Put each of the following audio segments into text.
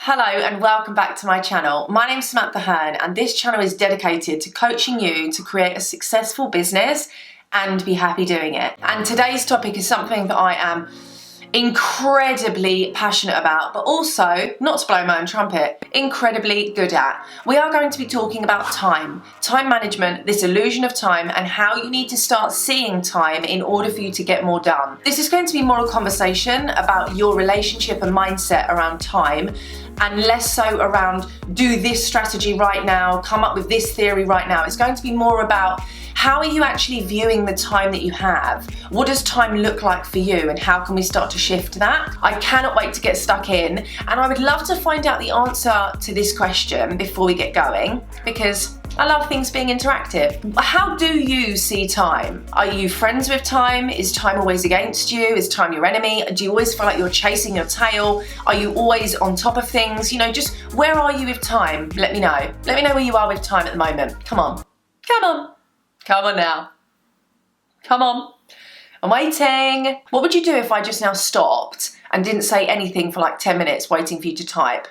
Hello and welcome back to my channel. My name's Samantha Hearne and this channel is dedicated to coaching you to create a successful business and be happy doing it. And today's topic is something that I am incredibly passionate about, but also, not to blow my own trumpet, incredibly good at. We are going to be talking about time management, this illusion of time, and how you need to start seeing time in order for you to get more done. This is going to be more a conversation about your relationship and mindset around time, and less so around do this strategy right now, come up with this theory right now. It's going to be more about how are you actually viewing the time that you have? What does time look like for you and how can we start to shift that? I cannot wait to get stuck in, and I would love to find out the answer to this question before we get going, because I love things being interactive. How do you see time? Are you friends with time? Is time always against you? Is time your enemy? Do you always feel like you're chasing your tail? Are you always on top of things? You know, just where are you with time? Let me know. Let me know where you are with time at the moment. Come on. Come on. Come on now. Come on. I'm waiting. What would you do if I just now stopped and didn't say anything for like 10 minutes waiting for you to type?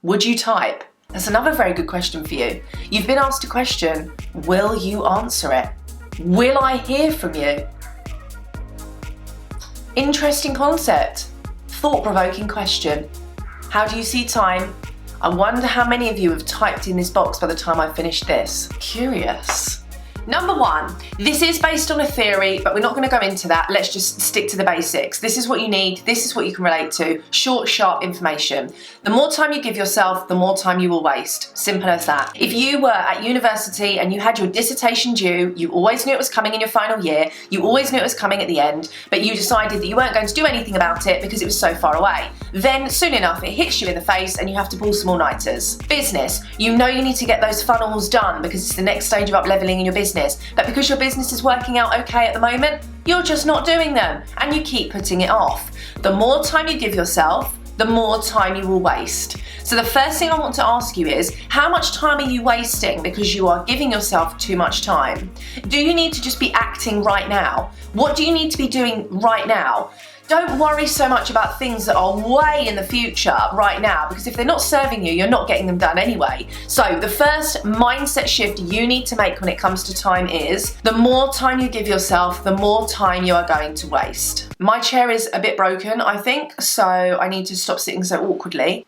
Would you type? That's another very good question for you. You've been asked a question. Will you answer it? Will I hear from you? Interesting concept. Thought-provoking question. How do you see time? I wonder how many of you have typed in this box by the time I finish this. Curious. Number one, this is based on a theory, but we're not going to go into that. Let's just stick to the basics. This is what you need. This is what you can relate to. Short, sharp information. The more time you give yourself, the more time you will waste. Simple as that. If you were at university and you had your dissertation due, you always knew it was coming in your final year, you always knew it was coming at the end, but you decided that you weren't going to do anything about it because it was so far away. Then soon enough, it hits you in the face and you have to pull some all-nighters. Business. You know you need to get those funnels done because it's the next stage of up-leveling in your business. But because your business is working out okay at the moment, you're just not doing them and you keep putting it off. The more time you give yourself, the more time you will waste. So the first thing I want to ask you is, how much time are you wasting because you are giving yourself too much time? Do you need to just be acting right now? What do you need to be doing right now? Don't worry so much about things that are way in the future right now, because if they're not serving you, you're not getting them done anyway. So the first mindset shift you need to make when it comes to time is, the more time you give yourself, the more time you are going to waste. My chair is a bit broken, I think, so I need to stop sitting so awkwardly.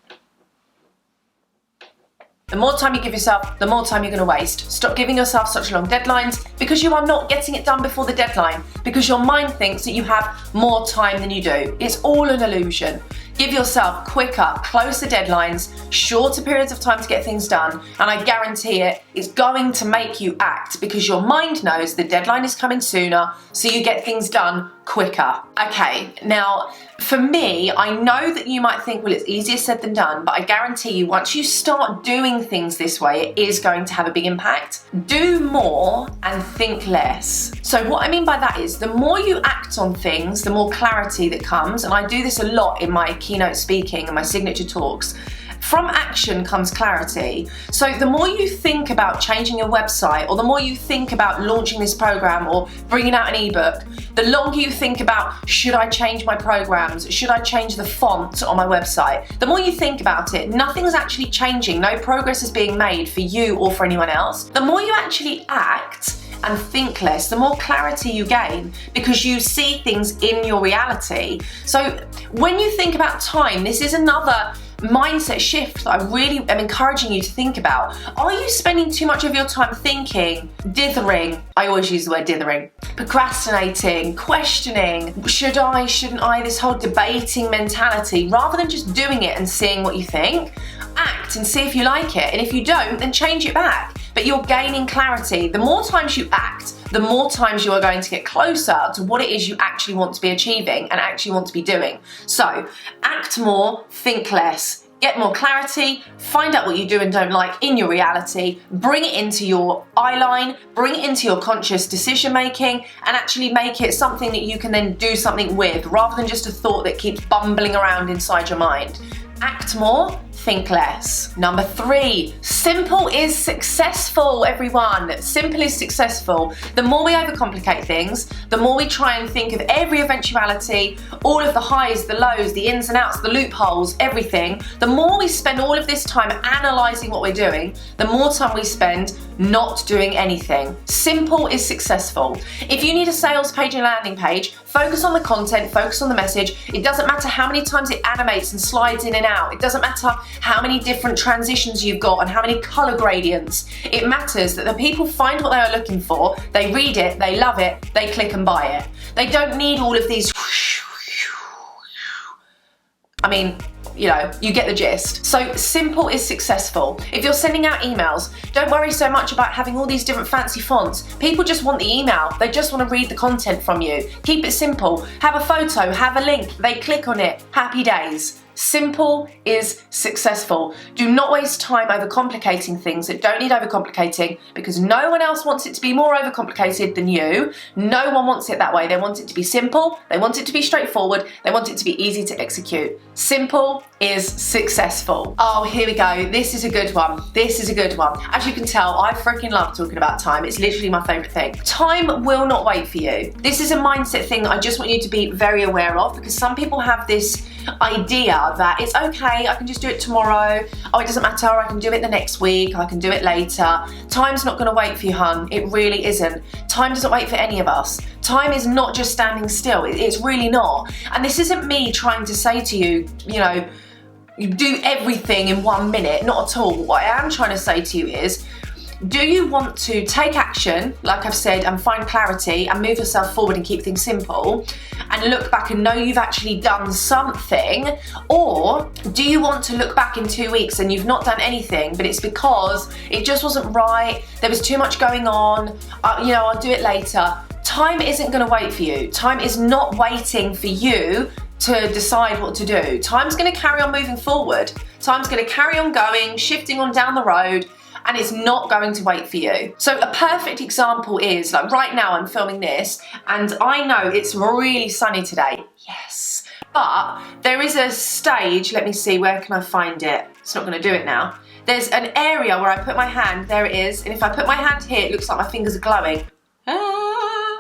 The more time you give yourself, the more time you're going to waste. Stop giving yourself such long deadlines because you are not getting it done before the deadline, because your mind thinks that you have more time than you do. It's all an illusion. Give yourself quicker, closer deadlines, shorter periods of time to get things done, and I guarantee it's going to make you act because your mind knows the deadline is coming sooner, so you get things done quicker. Okay, now for me, I know that you might think, well, it's easier said than done, but I guarantee you once you start doing things this way, it is going to have a big impact. Do more and think less. So what I mean by that is, the more you act on things, the more clarity that comes, and I do this a lot in my keynote speaking and my signature talks. From action comes clarity. So the more you think about changing your website, or the more you think about launching this program or bringing out an ebook, the longer you think about, should I change my programs? Should I change the font on my website? The more you think about it, nothing's actually changing. No progress is being made for you or for anyone else. The more you actually act and think less, the more clarity you gain because you see things in your reality. So when you think about time, this is another mindset shift that I really am encouraging you to think about. Are you spending too much of your time thinking, dithering? I always use the word dithering. Procrastinating, questioning, should I, shouldn't I, this whole debating mentality, rather than just doing it and seeing what you think. Act and see if you like it, and if you don't, then change it back. But you're gaining clarity. The more times you act, the more times you are going to get closer to what it is you actually want to be achieving and actually want to be doing. So act more, think less, get more clarity, find out what you do and don't like in your reality, bring it into your eye line, bring it into your conscious decision making, and actually make it something that you can then do something with, rather than just a thought that keeps bumbling around inside your mind. Act more, think less. Number 3, simple is successful, everyone. Simple is successful. The more we overcomplicate things, the more we try and think of every eventuality, all of the highs, the lows, the ins and outs, the loopholes, everything, the more we spend all of this time analysing what we're doing, the more time we spend not doing anything. Simple is successful. If you need a sales page and landing page, focus on the content, focus on the message. It doesn't matter how many times it animates and slides in and out. It doesn't matter how many different transitions you've got and how many colour gradients. It matters that the people find what they are looking for, they read it, they love it, they click and buy it. They don't need all of these. I mean, you know, you get the gist. So simple is successful. If you're sending out emails, don't worry so much about having all these different fancy fonts. People just want the email. They just want to read the content from you. Keep it simple. Have a photo, have a link. They click on it. Happy days. Simple is successful. Do not waste time overcomplicating things that don't need overcomplicating, because no one else wants it to be more overcomplicated than you. No one wants it that way. They want it to be simple. They want it to be straightforward. They want it to be easy to execute. Simple is successful. Oh, here we go. This is a good one. This is a good one. As you can tell, I freaking love talking about time. It's literally my favorite thing. Time will not wait for you. This is a mindset thing that I just want you to be very aware of, because some people have this idea that it's okay, I can just do it tomorrow. Oh, it doesn't matter, I can do it the next week, I can do it later. Time's not gonna wait for you, hun. It really isn't. Time doesn't wait for any of us. Time is not just standing still. It's really not. And this isn't me trying to say to you, you know, you do everything in 1 minute. Not at all. What I am trying to say to you is, do you want to take action, like I've said, and find clarity and move yourself forward and keep things simple and look back and know you've actually done something? Or do you want to look back in 2 weeks and you've not done anything, but it's because it just wasn't right, there was too much going on, you know, I'll do it later. Time isn't going to wait for you. Time is not waiting for you to decide what to do. Time's going to carry on moving forward. Time's going to carry on going, shifting on down the road, and it's not going to wait for you. So a perfect example is, like right now I'm filming this and I know it's really sunny today. Yes. But there is a stage, let me see, where can I find it? It's not gonna do it now. There's an area where I put my hand, there it is, and if I put my hand here, it looks like my fingers are glowing.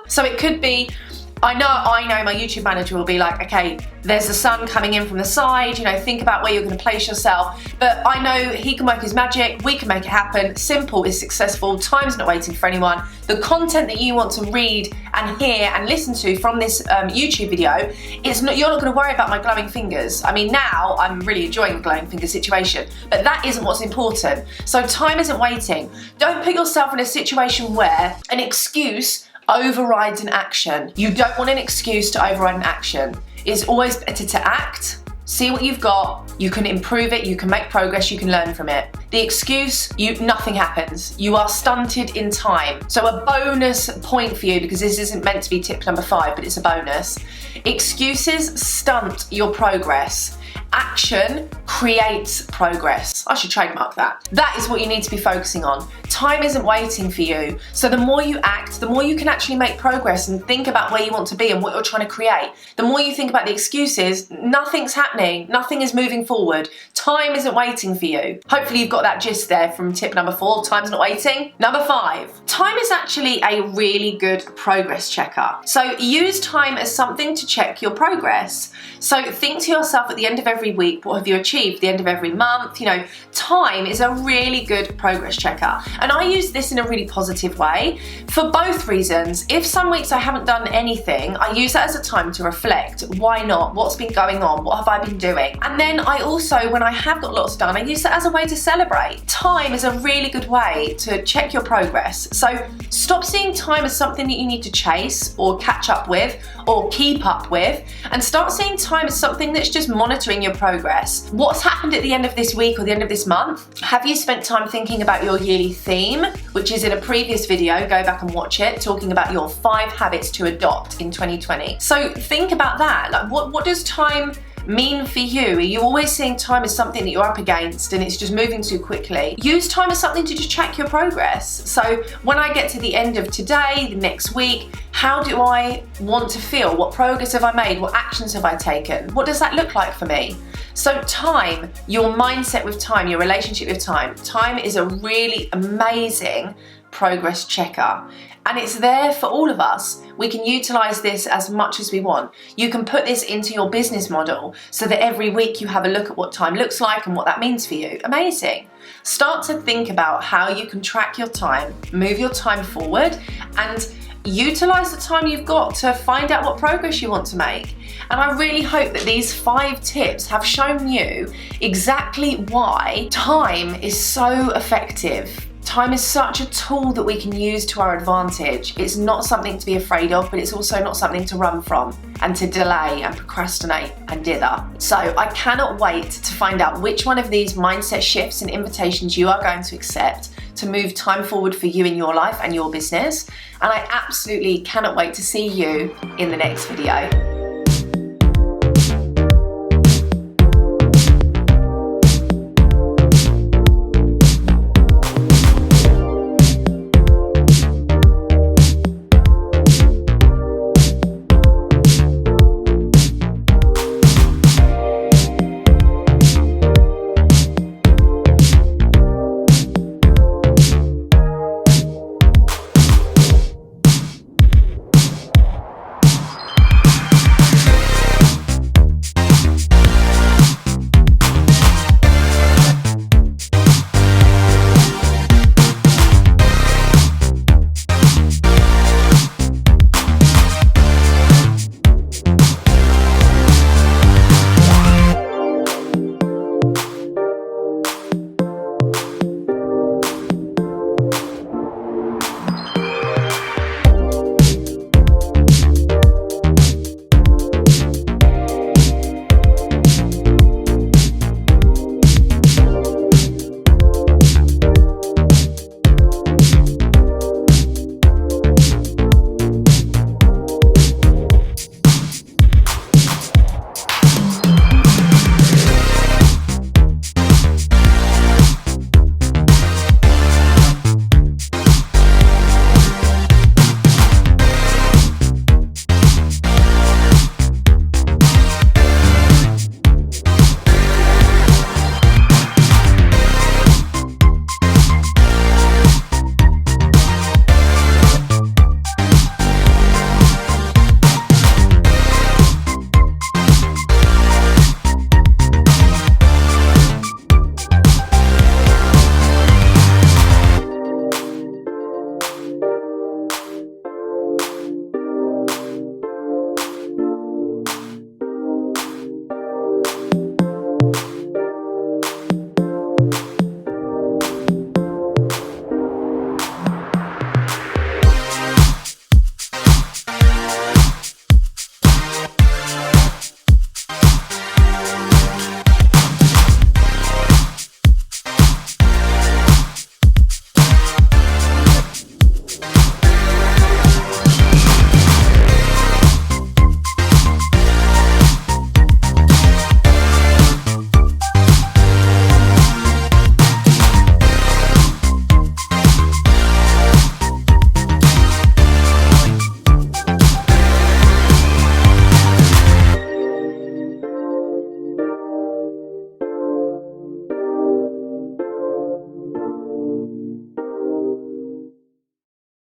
So it could be, I know my YouTube manager will be like, okay, there's the sun coming in from the side, you know, think about where you're going to place yourself. But I know he can work his magic, we can make it happen. Simple is successful, time's not waiting for anyone. The content that you want to read and hear and listen to from this YouTube video, you're not going to worry about my glowing fingers. I mean, now I'm really enjoying the glowing finger situation, but that isn't what's important. So time isn't waiting. Don't put yourself in a situation where an excuse overrides an action. You don't want an excuse to override an action. It's always better to act, see what you've got, you can improve it, you can make progress, you can learn from it. The excuse, nothing happens. You are stunted in time. So a bonus point for you, because this isn't meant to be tip number 5, but it's a bonus. Excuses stunt your progress. Action creates progress. I should trademark that. That is what you need to be focusing on. Time isn't waiting for you. So the more you act, the more you can actually make progress and think about where you want to be and what you're trying to create. The more you think about the excuses, nothing's happening. Nothing is moving forward. Time isn't waiting for you. Hopefully you've got that gist there from tip number 4, time's not waiting. Number 5, time is actually a really good progress checker. So use time as something to check your progress. So think to yourself at the end of every week, what have you achieved? The end of every month, you know, time is a really good progress checker. And I use this in a really positive way for both reasons. If some weeks I haven't done anything, I use that as a time to reflect. Why not? What's been going on? What have I been doing? And then I also, when I have got lots done, I use that as a way to celebrate. Time is a really good way to check your progress. So stop seeing time as something that you need to chase or catch up with or keep up with, and start seeing time as something that's just monitoring your progress. What's happened at the end of this week or the end of this month? Have you spent time thinking about your yearly theme, which is in a previous video, go back and watch it, talking about your 5 habits to adopt in 2020. So think about that. Like what does time mean for you? Are you always seeing time as something that you're up against and it's just moving too quickly? Use time as something to just track your progress. So when I get to the end of today, the next week, how do I want to feel? What progress have I made? What actions have I taken? What does that look like for me? So time, your mindset with time, your relationship with time. Time is a really amazing progress checker. And it's there for all of us. We can utilize this as much as we want. You can put this into your business model so that every week you have a look at what time looks like and what that means for you. Amazing. Start to think about how you can track your time, move your time forward, and utilize the time you've got to find out what progress you want to make. And I really hope that these 5 tips have shown you exactly why time is so effective. Time is such a tool that we can use to our advantage. It's not something to be afraid of, but it's also not something to run from and to delay and procrastinate and dither. So I cannot wait to find out which one of these mindset shifts and invitations you are going to accept to move time forward for you in your life and your business. And I absolutely cannot wait to see you in the next video.